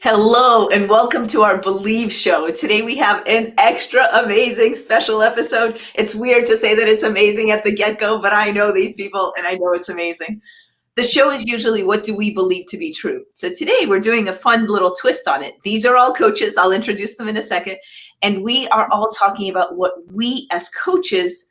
Hello and welcome to our Believe show. Today we have an extra amazing special episode. It's weird to say that it's amazing at the get-go, but I know these people and I know it's amazing. The show is usually what do we believe to be true. So today we're doing a fun little twist on it. These are all coaches. I'll introduce them in a second. And we are all talking about what we as coaches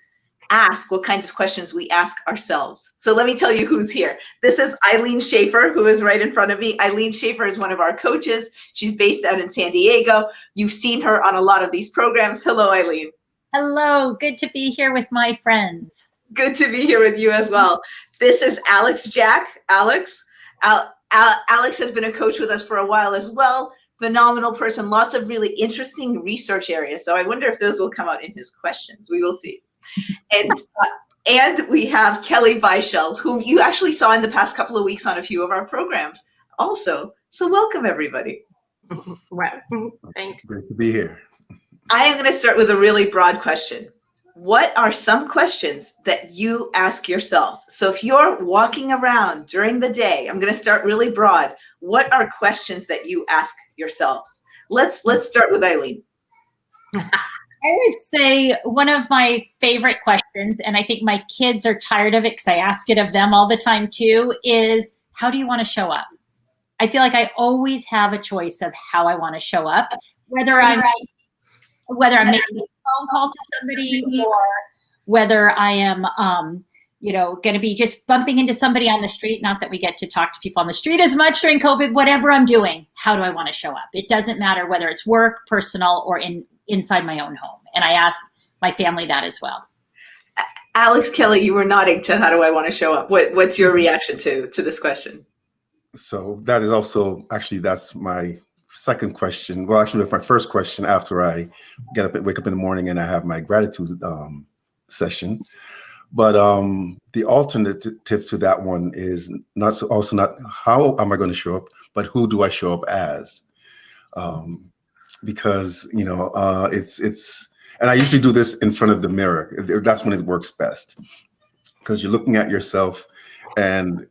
ask, what kinds of questions we ask ourselves. So let me tell you who's here. This is Ilene Schaffer, who is right in front of me. Ilene Schaffer is one of our coaches. She's based out in San Diego. You've seen her on a lot of these programs. Hello, Ilene. Hello, good to be here with my friends. Good to be here with you as well. This is Alex Jack. Alex has been a coach with us for a while as well. Phenomenal person, lots of really interesting research areas. So I wonder if those will come out in his questions. We will see. And we have Kelly Beischel, who you actually saw in the past couple of weeks on a few of our programs also. So welcome, everybody. Well, thanks. Great to be here. I am going to start with a really broad question. What are some questions that you ask yourselves? So if you're walking around during the day, I'm going to start really broad. What are questions that you ask yourselves? Let's start with Ilene. I would say one of my favorite questions, and I think my kids are tired of it because I ask it of them all the time too, is how do you want to show up? I feel like I always have a choice of how I want to show up, whether I'm making a phone call to somebody or whether I am, going to be just bumping into somebody on the street. Not that we get to talk to people on the street as much during COVID, whatever I'm doing, how do I want to show up? It doesn't matter whether it's work, personal, or inside my own home. And I ask my family that as well. Alex, Kelly, you were nodding to how do I want to show up? What's your reaction to this question? So that is also, actually, that's my second question. Well, actually, my first question after I wake up in the morning and I have my gratitude session. But the alternative to that one is not how am I going to show up, but who do I show up as? Because it's and I usually do this in front of the mirror. That's when it works best, because you're looking at yourself, and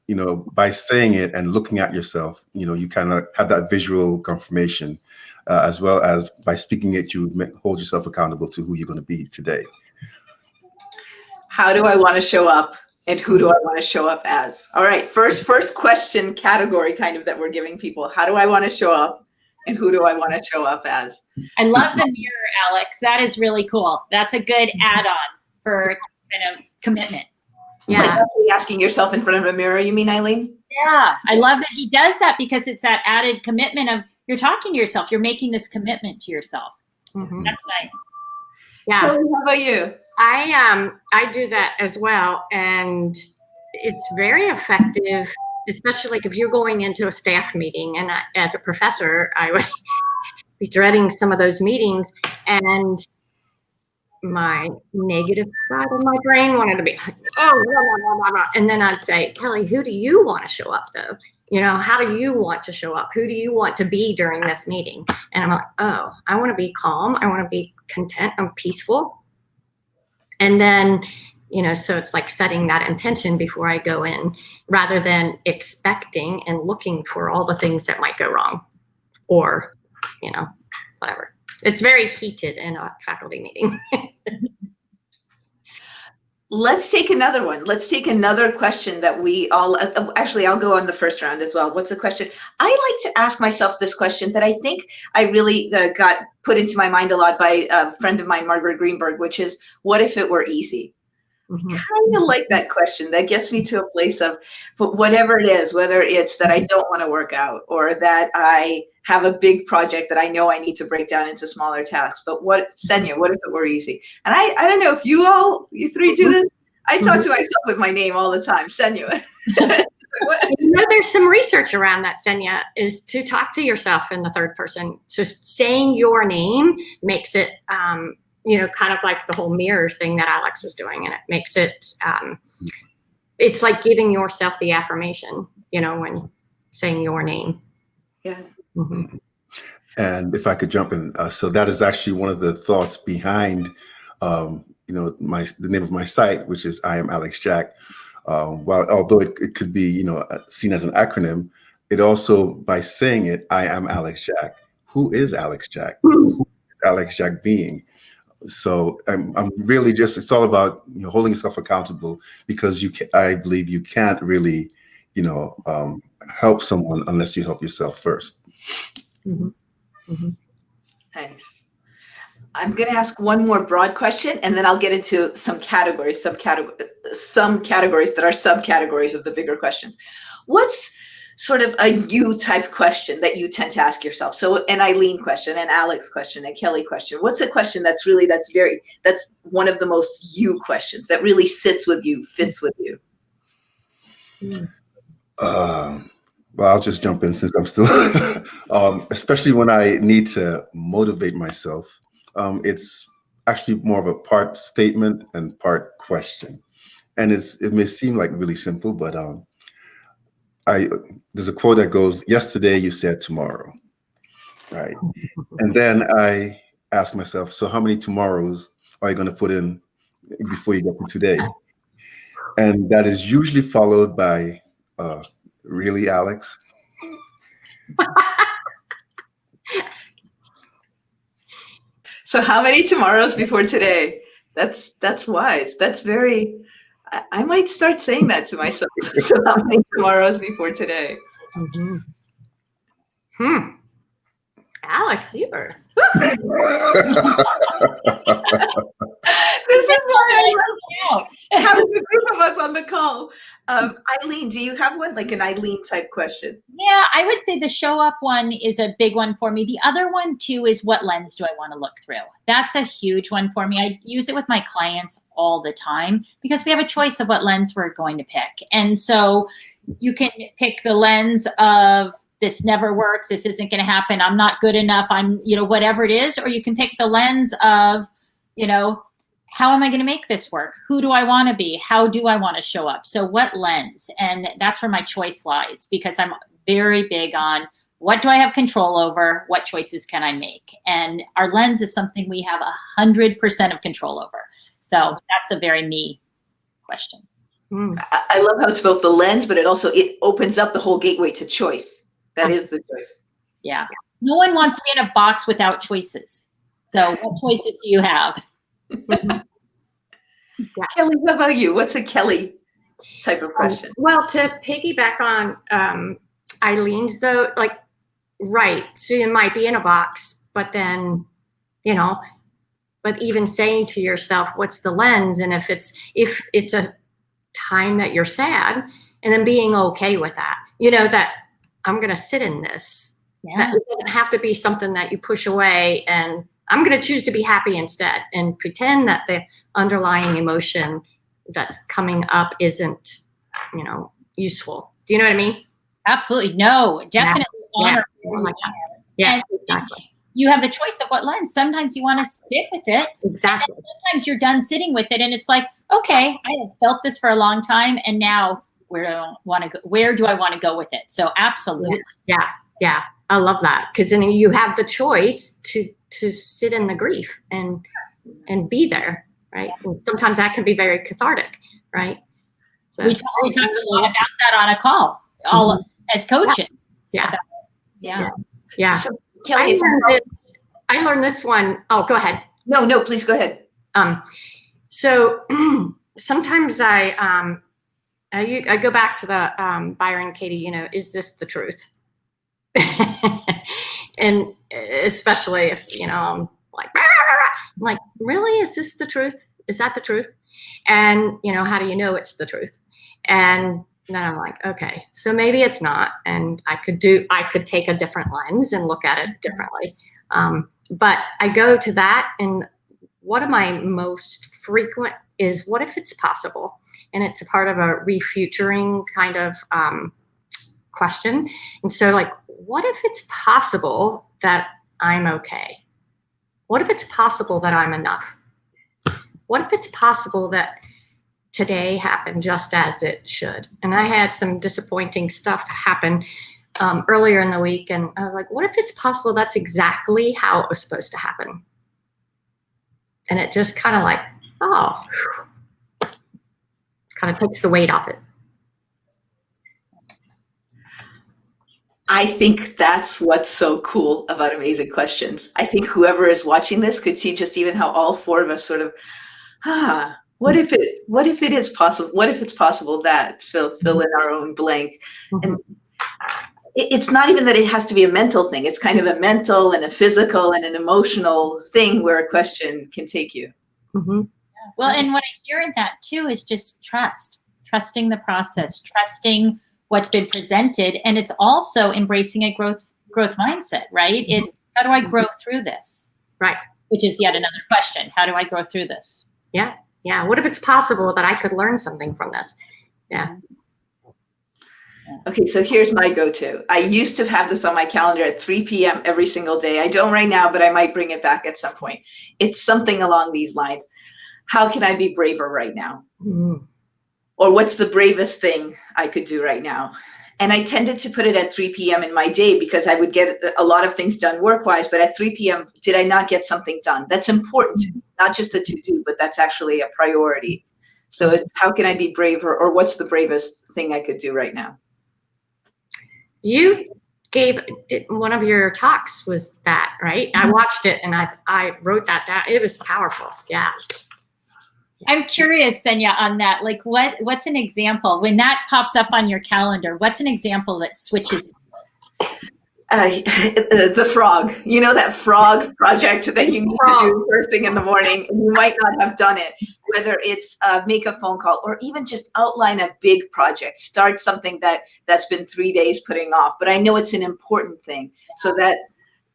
by saying it and looking at yourself, you kind of have that visual confirmation, as well as by speaking it, you hold yourself accountable to who you're going to be today. How do I want to show up, and who do I want to show up as? All right, first question category kind of that we're giving people. How do I want to show up, and who do I want to show up as? I love the mirror, Alex. That is really cool. That's a good add-on for kind of commitment. Yeah. Like actually asking yourself in front of a mirror, you mean, Ilene? Yeah, I love that he does that because it's that added commitment of you're talking to yourself. You're making this commitment to yourself. Mm-hmm. That's nice. Yeah. Kelly, how about you? I do that as well, and it's very effective, especially like if you're going into a staff meeting. And as a professor, I would be dreading some of those meetings, and my negative side of my brain wanted to be, blah, blah, blah, blah. And then I'd say, Kelly, who do you want to show up though? How do you want to show up? Who do you want to be during this meeting? And I'm like, oh, I want to be calm. I want to be content. I'm peaceful. And then, so it's like setting that intention before I go in, rather than expecting and looking for all the things that might go wrong or, whatever. It's very heated in a faculty meeting. Let's take another one. Let's take another question that we all, actually, I'll go on the first round as well. What's the question? I like to ask myself this question that I think I really got put into my mind a lot by a friend of mine, Margaret Greenberg, which is, what if it were easy? Mm-hmm. Kind of like that question that gets me to a place of whatever it is, whether it's that I don't want to work out or that I have a big project that I know I need to break down into smaller tasks. But Senya, what if it were easy? And I don't know if you three do this. I talk to myself with my name all the time, Senya. There's some research around that, Senya, is to talk to yourself in the third person. So saying your name makes it kind of like the whole mirror thing that Alex was doing. And it makes it, it's like giving yourself the affirmation, when saying your name. Yeah. Mm-hmm. And if I could jump in, so that is actually one of the thoughts behind, the name of my site, which is I Am Alex Jack. Although it could be, seen as an acronym, it also, by saying it, I am Alex Jack. Who is Alex Jack? Hmm. Alex Jack being. So I'm really just, it's all about, holding yourself accountable, because I believe you can't really, help someone unless you help yourself first. Mhm. Mhm. Nice. I'm going to ask one more broad question, and then I'll get into some categories, some categories that are subcategories of the bigger questions. What's sort of a you type question that you tend to ask yourself? So an Ilene question, an Alex question, a Kelly question. What's a question that's one of the most you questions that really sits with you, fits with you? Well, I'll just jump in since I'm still, especially when I need to motivate myself. It's actually more of a part statement and part question. And it may seem like really simple, but there's a quote that goes, "Yesterday you said tomorrow," right? And then I ask myself, so how many tomorrows are you going to put in before you get to today? And that is usually followed by, really, Alex? So how many tomorrows before today? That's wise. That's very, I might start saying that to myself. So how many tomorrows before today? Mhm. Alex, you were. This is why I love having a group of us on the call. Ilene, do you have one, like an Ilene type question? Yeah, I would say the show up one is a big one for me. The other one too is, what lens do I want to look through? That's a huge one for me. I use it with my clients all the time because we have a choice of what lens we're going to pick. And so you can pick the lens of, this never works, this isn't going to happen, I'm not good enough, I'm, whatever it is, or you can pick the lens of, how am I going to make this work? Who do I want to be? How do I want to show up? So what lens? And that's where my choice lies, because I'm very big on, what do I have control over? What choices can I make? And our lens is something we have 100% of control over. So that's a very me question. I love how it's both the lens, but it opens up the whole gateway to choice. That is the choice. Yeah. No one wants to be in a box without choices. So what choices do you have? Yeah. Kelly, how about you? What's a Kelly type of question? Well, to piggyback on Ilene's, though, like, right. So you might be in a box, but then, but even saying to yourself, what's the lens? And if it's a time that you're sad, and then being okay with that, that I'm going to sit in this. Yeah. That it doesn't have to be something that you push away, and I'm going to choose to be happy instead, and pretend that the underlying emotion that's coming up isn't, useful. Do you know what I mean? Absolutely. No, definitely honor. Yeah, and exactly. You have the choice of what lens. Sometimes you want to sit with it. Exactly. And sometimes you're done sitting with it and it's like, okay, I have felt this for a long time, and now where do I want to go with it? So absolutely. Yeah. I love that, because then you have the choice to sit in the grief and be there, right? And sometimes that can be very cathartic, right? So we talked a lot about that on a call, as coaches. Yeah. So, Kelly, I learned this one. Oh, go ahead. No, please go ahead. So sometimes I go back to the Byron Katie, is this the truth? And especially if, I'm like, rah, rah, rah. I'm like, really? Is this the truth? Is that the truth? And, how do you know it's the truth? And then I'm like, okay, so maybe it's not. And I could take a different lens and look at it differently. But I go to that, and one of my most frequent is, what if it's possible? And it's a part of a refuturing kind of question. And so, like, what if it's possible that I'm okay? What if it's possible that I'm enough? What if it's possible that today happened just as it should? And I had some disappointing stuff happen earlier in the week, and I was like, what if it's possible that's exactly how it was supposed to happen? And it just kind of like, kind of takes the weight off it. I think that's what's so cool about Amazing Questions. I think whoever is watching this could see just even how all four of us sort of, what if it is possible? What if it's possible that fill in our own blank? And it's not even that it has to be a mental thing. It's kind of a mental and a physical and an emotional thing where a question can take you. Well, and what I hear in that too is just trusting the process, trusting what's been presented, and it's also embracing a growth mindset, right? It's how do I grow through this? Right. Which is yet another question. How do I grow through this? Yeah. Yeah. What if it's possible that I could learn something from this? Yeah. Okay, so here's my go-to. I used to have this on my calendar at 3 p.m. every single day. I don't right now, but I might bring it back at some point. It's something along these lines. How can I be braver right now? Or what's the bravest thing I could do right now? And I tended to put it at 3 p.m. in my day because I would get a lot of things done work-wise, but at 3 p.m., did I not get something done? That's important, not just a to-do, but that's actually a priority. So it's how can I be braver, or what's the bravest thing I could do right now? You one of your talks was that, right? I watched it and I wrote that down. It was powerful. Yeah. I'm curious, Senya, on that. Like, what's an example when that pops up on your calendar? What's an example that switches? The frog, you know, that frog project that you need to do first thing in the morning, and you might not have done it, whether it's make a phone call or even just outline a big project, start something that's been 3 days putting off, but I know it's an important thing, so that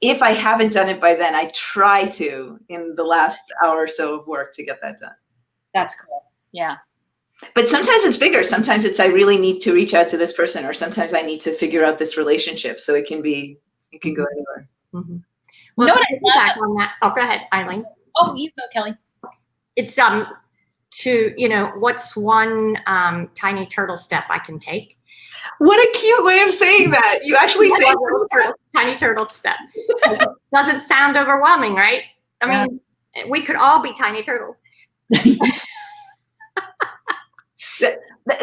if I haven't done it by then, I try to in the last hour or so of work to get that done. That's cool. Yeah. But sometimes it's bigger. Sometimes it's I really need to reach out to this person, or sometimes I need to figure out this relationship. So it can go anywhere. Well, You know to what I piggyback on that. Oh, go ahead, Ilene. Oh, you go, Kelly. It's to what's one tiny turtle step I can take? What a cute way of saying that. You actually say tiny turtle step. Doesn't sound overwhelming, right? I mean, we could all be tiny turtles.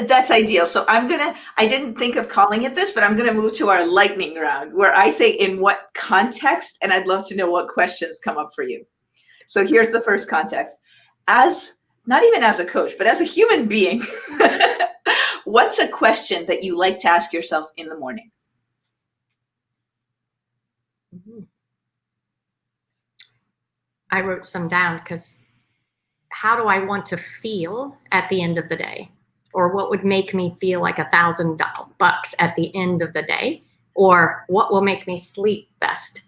That's ideal. So I didn't think of calling it this, but I'm going to move to our lightning round where I say in what context, and I'd love to know what questions come up for you. So here's the first context. Not even as a coach, but as a human being, what's a question that you like to ask yourself in the morning? I wrote some down because how do I want to feel at the end of the day? Or what would make me feel like $1,000 at the end of the day? Or what will make me sleep best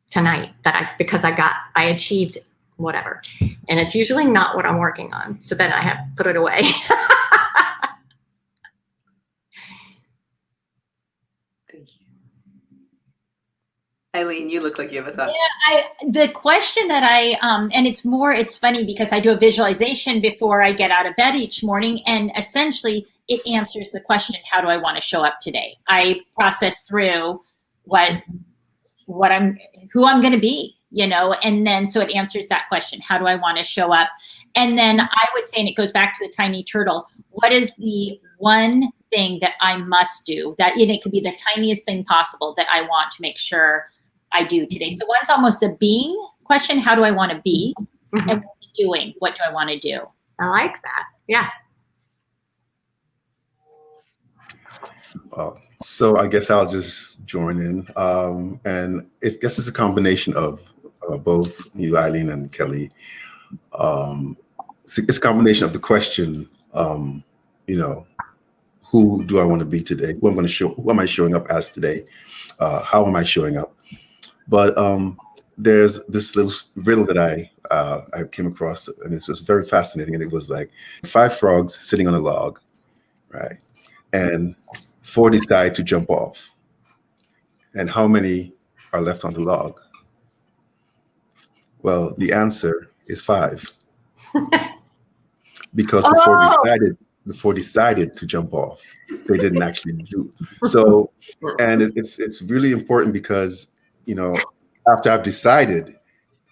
tonight because I achieved whatever. And it's usually not what I'm working on. So then I have put it away. Thank you. Ilene, you look like you have a thought. Yeah, the question that and it's funny because I do a visualization before I get out of bed each morning, and essentially it answers the question, how do I want to show up today? I process through who I'm going to be, and then so it answers that question, how do I want to show up? And then I would say, and it goes back to the tiny turtle, what is the one thing that I must do that, it could be the tiniest thing possible that I want to make sure I do today. So one's almost a being question. How do I want to be? And what's it doing? What do I want to do? I like that. Yeah. So I guess I'll just join in. And I guess it's a combination of both you, Ilene, and Kelly. It's a combination of the question, who do I want to be today? Who am I showing up as today? How am I showing up? But there's this little riddle that I came across, and it's just very fascinating. And it was like 5 frogs sitting on a log, right? And 4 decide to jump off. And how many are left on the log? Well, the answer is 5. Because the 4 decided to jump off. They didn't actually do. So, and it's really important because, after I've decided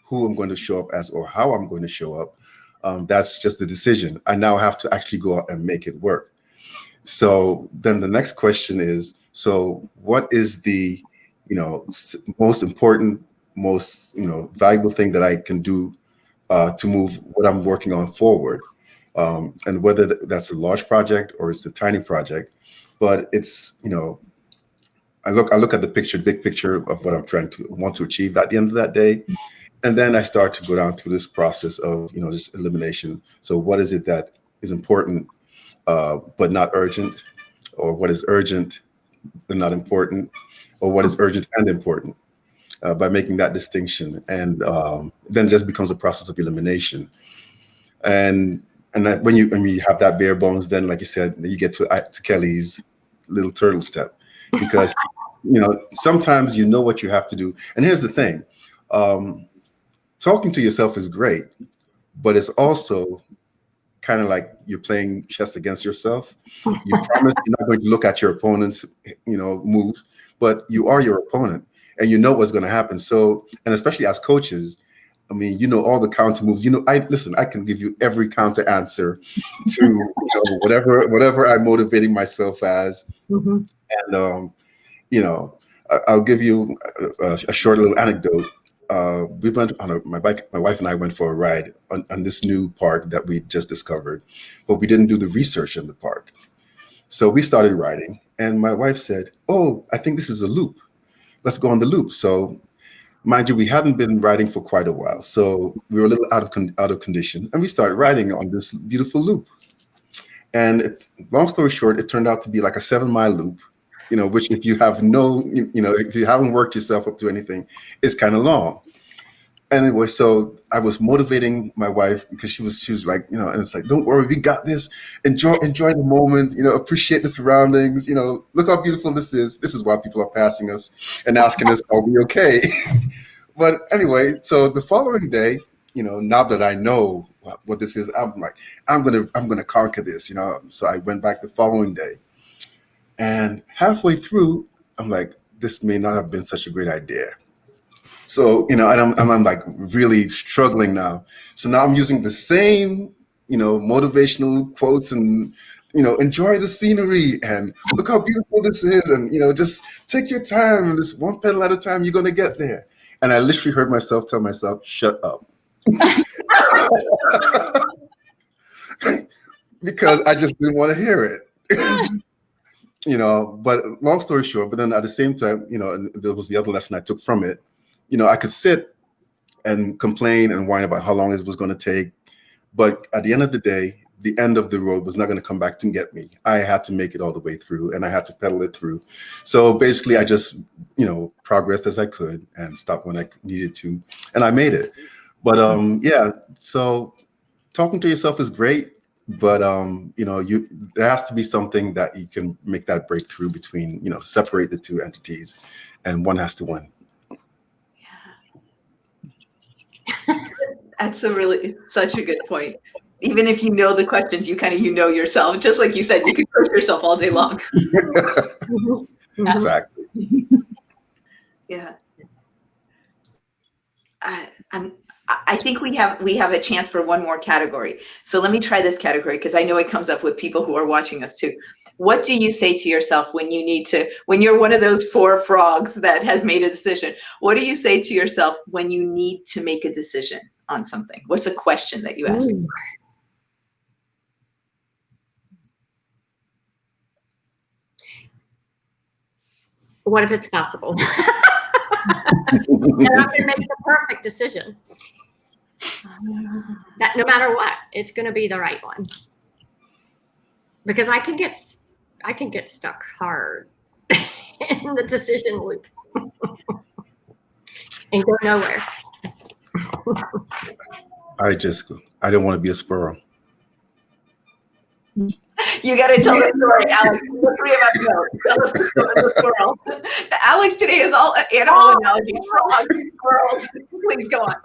who I'm going to show up as or how I'm going to show up, that's just the decision. I now have to actually go out and make it work. So then the next question is, So what is the, most important, most, valuable thing that I can do to move what I'm working on forward? And whether that's a large project or it's a tiny project, but it's, I look at the big picture of what I'm want to achieve at the end of that day. And then I start to go down through this process of, just elimination. So what is it that is important, but not urgent, or what is urgent and not important, or what is urgent and important, by making that distinction. And then it just becomes a process of elimination. And that when you have that bare bones, then like you said, you get to Kelly's little turtle step, because sometimes you know what you have to do. And here's the thing, talking to yourself is great, but it's also kind of like you're playing chess against yourself. You promise you're not going to look at your opponent's moves, but you are your opponent, and you know what's going to happen. So, and especially as coaches, I mean, all the counter moves. I can give you every counter answer to whatever I'm motivating myself as. Mm-hmm. And I'll give you a short little anecdote. We went on my bike. My wife and I went for a ride on this new park that we just discovered, but we didn't do the research in the park. So we started riding, and my wife said, "Oh, I think this is a loop. Let's go on the loop." So, mind you, we hadn't been riding for quite a while, so we were a little out of condition, and we started riding on this beautiful loop. And long story short, it turned out to be like a 7-mile loop, which if you have if you haven't worked yourself up to anything, it's kind of long. Anyway, so I was motivating my wife, because she was like, and it's like, don't worry, we got this. Enjoy the moment, appreciate the surroundings, look how beautiful this is. This is why people are passing us and asking us, are we okay? But anyway, so the following day, now that I know what this is, I'm like, I'm gonna conquer this, So I went back the following day, and halfway through, I'm like, this may not have been such a great idea. So, and I'm like really struggling now. So now I'm using the same, motivational quotes and, enjoy the scenery and look how beautiful this is. And, just take your time, and this one pedal at a time, you're going to get there. And I literally heard myself tell myself, shut up. Because I just didn't want to hear it. But long story short, but then at the same time, and there was the other lesson I took from it. I could sit and complain and whine about how long it was going to take, but at the end of the day, the end of the road was not going to come back to get me. I had to make it all the way through, and I had to pedal it through. So basically, I just, progressed as I could and stopped when I needed to, and I made it. But yeah, so talking to yourself is great, but there has to be something that you can make that breakthrough between, separate the two entities, and one has to win. That's such a good point. Even if you know the questions, you kind of yourself. Just like you said, you could coach yourself all day long. Exactly. Yeah. I think we have a chance for one more category. So let me try this category, because I know it comes up with people who are watching us too. What do you say to yourself when you're one of those 4 frogs that has made a decision? What do you say to yourself when you need to make a decision on something? What's a question that you ask? What if it's possible? And I can make the perfect decision. That no matter what, it's going to be the right one. Because I can get stuck hard in the decision loop and go nowhere. I don't want to be a squirrel. You got to tell the story, Alex. The 3 of us know. Tell us the story of the squirrel. Alex today is all animal analogies, frogs, squirrels. Please go on.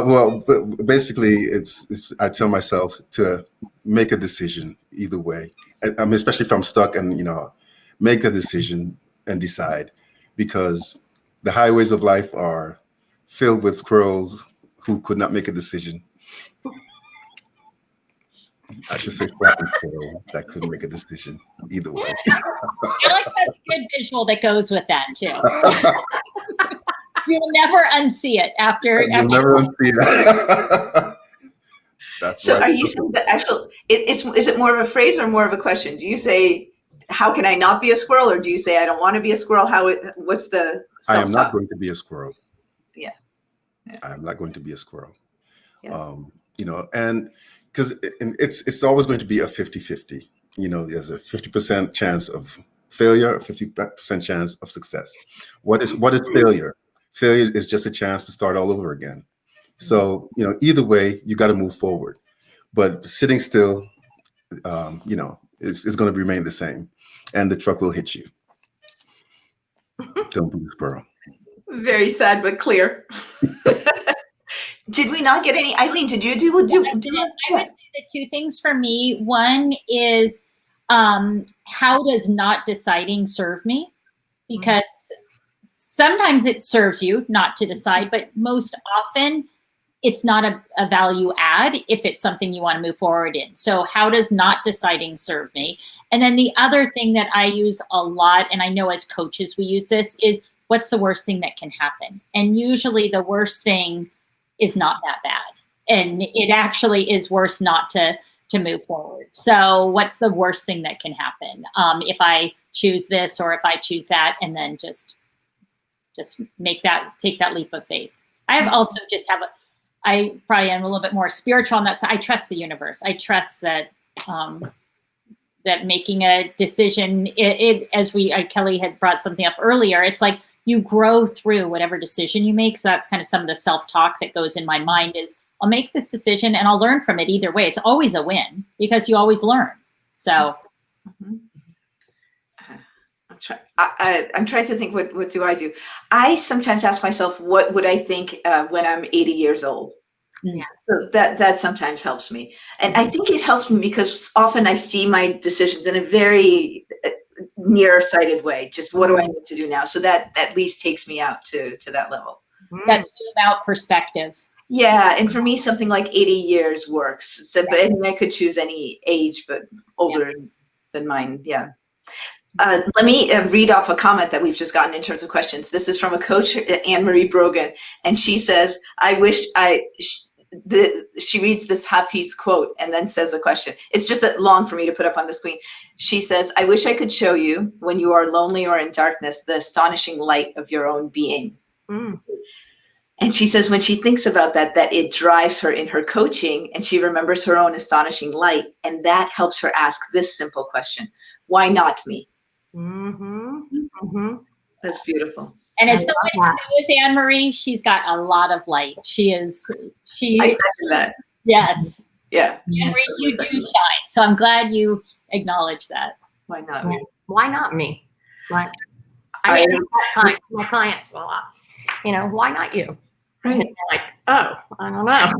Well, basically, it's I tell myself to make a decision either way. I mean, especially if I'm stuck, and make a decision and decide, because the highways of life are filled with squirrels who could not make a decision. I should say flat and squirrel that couldn't make a decision either way. Alex has a good visual that goes with that too. You'll never unsee it after. You'll never unsee that. That's So why are it's you so- saying that actual, is it more of a phrase or more of a question? Do you say, how can I not be a squirrel? Or do you say, I don't want to be a squirrel? What's the I am not self-talk? going to be a squirrel. Yeah. Yeah. I am not going to be a squirrel. Yeah. And because it's always going to be a 50-50. There's a 50% chance of failure, a 50% chance of success. What is failure? Failure is just a chance to start all over again. So, either way, you got to move forward. But sitting still, is going to remain the same, and the truck will hit you. Don't be a squirrel. Very sad, but clear. Did we not get any? Ilene, did you do? I would say the two things for me. One is, how does not deciding serve me? Because sometimes it serves you not to decide, but most often it's not a value add if it's something you want to move forward in. So how does not deciding serve me? And then the other thing that I use a lot, and I know as coaches we use this, is what's the worst thing that can happen? And usually the worst thing is not that bad. And it actually is worse not to move forward. So what's the worst thing that can happen? If I choose this or if I choose that, and then just take that leap of faith. I have also I probably am a little bit more spiritual on that side. I trust the universe. I trust that that making a decision, Kelly had brought something up earlier, it's like you grow through whatever decision you make. So that's kind of some of the self-talk that goes in my mind is, I'll make this decision and I'll learn from it either way. It's always a win because you always learn. So. Mm-hmm. I'm trying to think, what do I do? I sometimes ask myself, what would I think when I'm 80 years old? Yeah. So that sometimes helps me. And I think it helps me because often I see my decisions in a very nearsighted way. Just what do I need to do now? So that at least takes me out to that level. That zoom out perspective. Yeah. And for me, something like 80 years works. So, but I could choose any age, but older than mine. Yeah. Let me read off a comment that we've just gotten in terms of questions. This is from a coach, Anne-Marie Brogan, and she says, she reads this Hafiz quote and then says a question. It's just that long for me to put up on the screen. She says, I wish I could show you when you are lonely or in darkness, the astonishing light of your own being. Mm. And she says when she thinks about that it drives her in her coaching and she remembers her own astonishing light. And that helps her ask this simple question, why not me? Mm-hmm. Mm-hmm. That's beautiful. And as someone who knows Anne-Marie, she's got a lot of light. I imagine that. Yes. Yeah. Anne-Marie, you do shine. So I'm glad you acknowledge that. Why not me? Why not me? I ask my clients a lot. Why not you? Right. And they're like, oh, I don't know.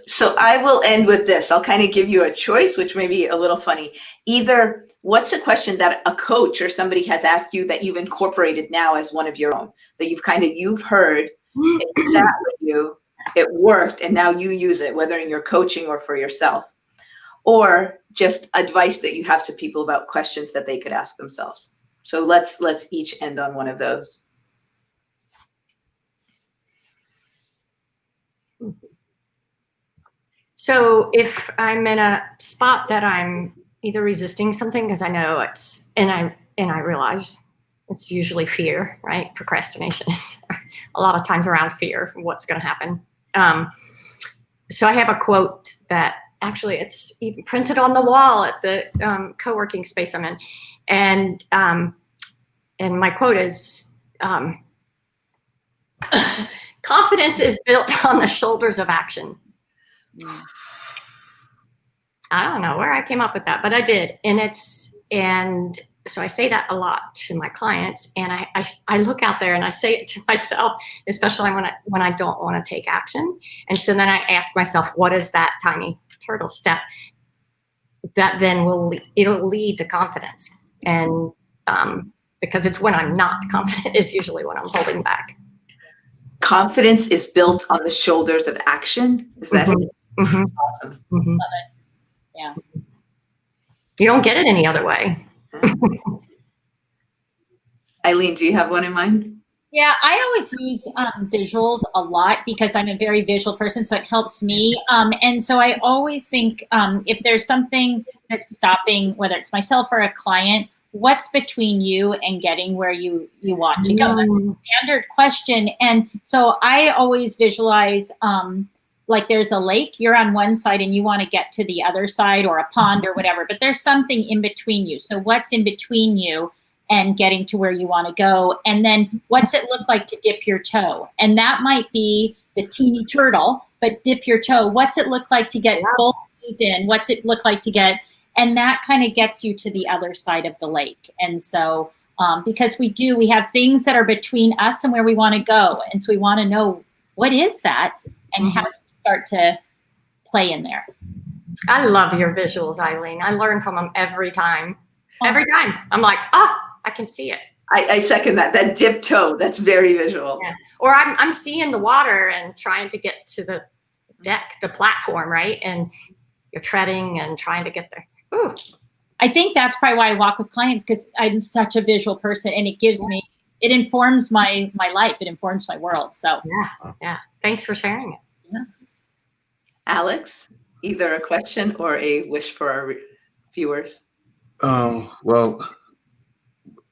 So I will end with this. I'll kind of give you a choice, which may be a little funny. Either what's a question that a coach or somebody has asked you that you've incorporated now as one of your own, that you've heard, it sat with you, it worked, and now you use it, whether in your coaching or for yourself, or just advice that you have to people about questions that they could ask themselves. So let's each end on one of those. So if I'm in a spot that I'm either resisting something because I know and I realize it's usually fear, right? Procrastination is a lot of times around fear of what's going to happen. So I have a quote that actually it's even printed on the wall at the co-working space I'm in. And my quote is, confidence is built on the shoulders of action. I don't know where I came up with that, but I did. And so I say that a lot to my clients, and I look out there and I say it to myself, especially when I don't want to take action. And so then I ask myself, what is that tiny turtle step that then it'll lead to confidence? And because it's when I'm not confident is usually when I'm holding back. Confidence is built on the shoulders of action. Is that it? Mhm. Awesome. Mhm. Love it. Yeah. You don't get it any other way. Ilene, do you have one in mind? Yeah, I always use visuals a lot because I'm a very visual person, so it helps me. And so I always think if there's something that's stopping, whether it's myself or a client, what's between you and getting where you want to go? That's a standard question. And so I always visualize like there's a lake, you're on one side and you want to get to the other side, or a pond or whatever, but there's something in between you. So what's in between you and getting to where you want to go? And then what's it look like to dip your toe? And that might be the teeny turtle, but dip your toe. What's it look like to get both toes in? What's it look like to get? And that kind of gets you to the other side of the lake. And so because we have things that are between us and where we want to go. And so we want to know, what is that? And how do we start to play in there? I love your visuals, Ilene. I learn from them every time. Every time. I'm like, I can see it. I second that. That dip toe, that's very visual. Yeah. Or I'm seeing the water and trying to get to the deck, the platform, right? And you're treading and trying to get there. Ooh. I think that's probably why I walk with clients, because I'm such a visual person, and it gives me, it informs my life. It informs my world. So yeah. Thanks for sharing it. Yeah. Alex, either a question or a wish for our viewers. Well,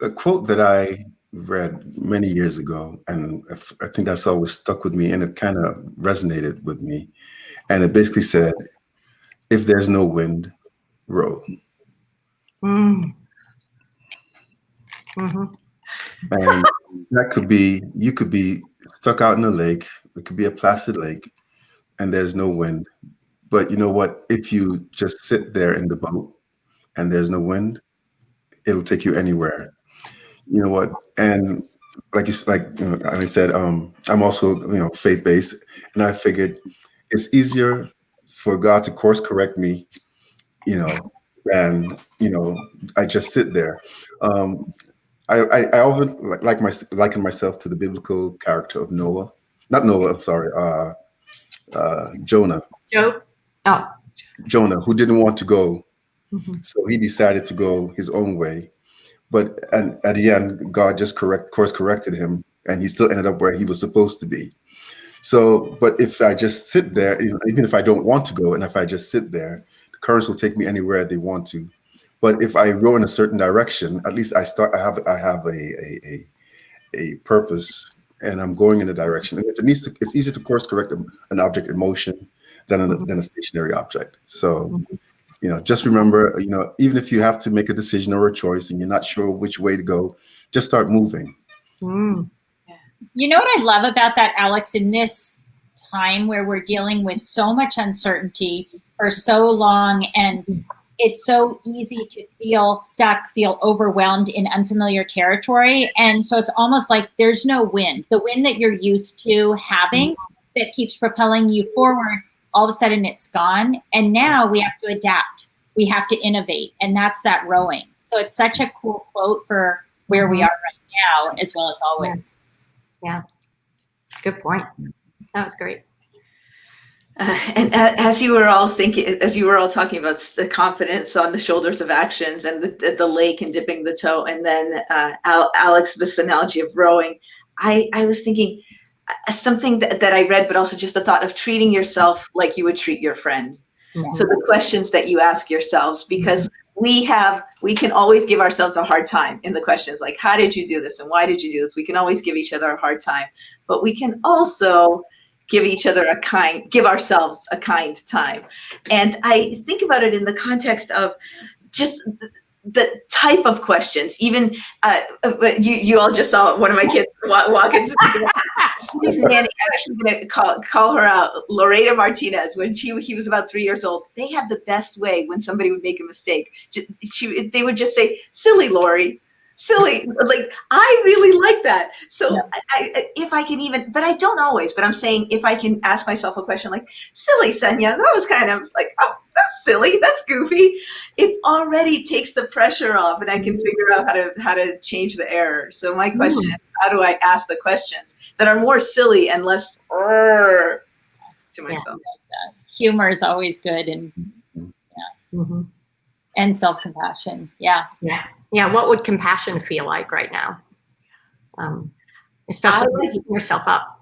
a quote that I read many years ago, and I think that's always stuck with me, and it kind of resonated with me. And it basically said, if there's no wind, row. Mm. Mm-hmm. And that could be, you could be stuck out in a lake. It could be a placid lake and there's no wind. But you know what? If you just sit there in the boat and there's no wind, it'll take you anywhere. You know what? And I said, I'm also, faith-based, and I figured it's easier for God to course correct me, than I just sit there. I often liken myself to the biblical character of Noah. Not Noah, I'm sorry, Jonah. Joe? Oh. Jonah, who didn't want to go, Mm-hmm. so he decided to go his own way. And at the end, God just course corrected him, and he still ended up where he was supposed to be. So, but if I just sit there, even if I don't want to go, and if I just sit there, the currents will take me anywhere they want to. But if I row in a certain direction, at least I have a purpose, and I'm going in a direction. And if it's easier to course correct an object in motion than a stationary object. So, just remember, even if you have to make a decision or a choice and you're not sure which way to go, just start moving. Mm. You know what I love about that, Alex, in this time where we're dealing with so much uncertainty for so long, and it's so easy to feel stuck, feel overwhelmed in unfamiliar territory. And so it's almost like there's no wind. The wind that you're used to having that keeps propelling you forward, all of a sudden it's gone. And now we have to adapt. We have to innovate. And that's that rowing. So it's such a cool quote for where we are right now, as well as always. Yeah. Good point. That was great. And as you were all talking about the confidence on the shoulders of actions and the lake and dipping the toe, and then Alex, this analogy of rowing, I was thinking something that I read, but also just the thought of treating yourself like you would treat your friend. Mm-hmm. So the questions that you ask yourselves, because we can always give ourselves a hard time in the questions, like, how did you do this? And why did you do this? We can always give each other a hard time, but we can also give ourselves a kind time. And I think about it in the context of just the type of questions. Even you all just saw one of my kids walk into the his nanny. I'm actually going to call her out, Loretta Martinez. When he was about 3 years old, they had the best way when somebody would make a mistake. They would just say, "Silly Lori." Silly, like, I really like that. So if I can even, but I don't always, but I'm saying if I can ask myself a question like, "Silly Senya," that was kind of like, oh, that's silly, that's goofy. It already takes the pressure off, and I can figure out how to change the error. So my question is, how do I ask the questions that are more silly and less to myself? humor is always good, and and self-compassion. Yeah. Yeah. What would compassion feel like right now? Especially picking yourself up.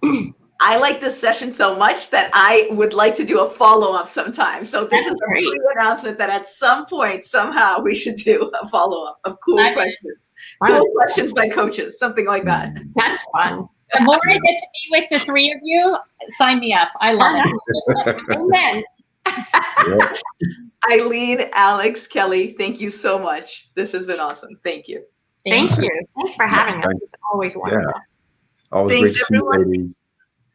I like this session so much that I would like to do a follow-up sometime. So this is a pre-announcement that at some point, somehow, we should do a follow-up of cool questions. Cool questions by coaches, something like that. That's fun. The more I get to be with the three of you, sign me up. I love it. Amen. Ilene, Alex, Kelly, thank you so much. This has been awesome. Thank you. Thank you. Thanks for having us. It's always wonderful. Always great to see you, ladies.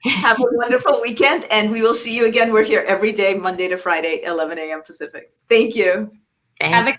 Have a wonderful weekend, and we will see you again. We're here every day, Monday to Friday, 11 a.m. Pacific. Thank you. Thanks. Have a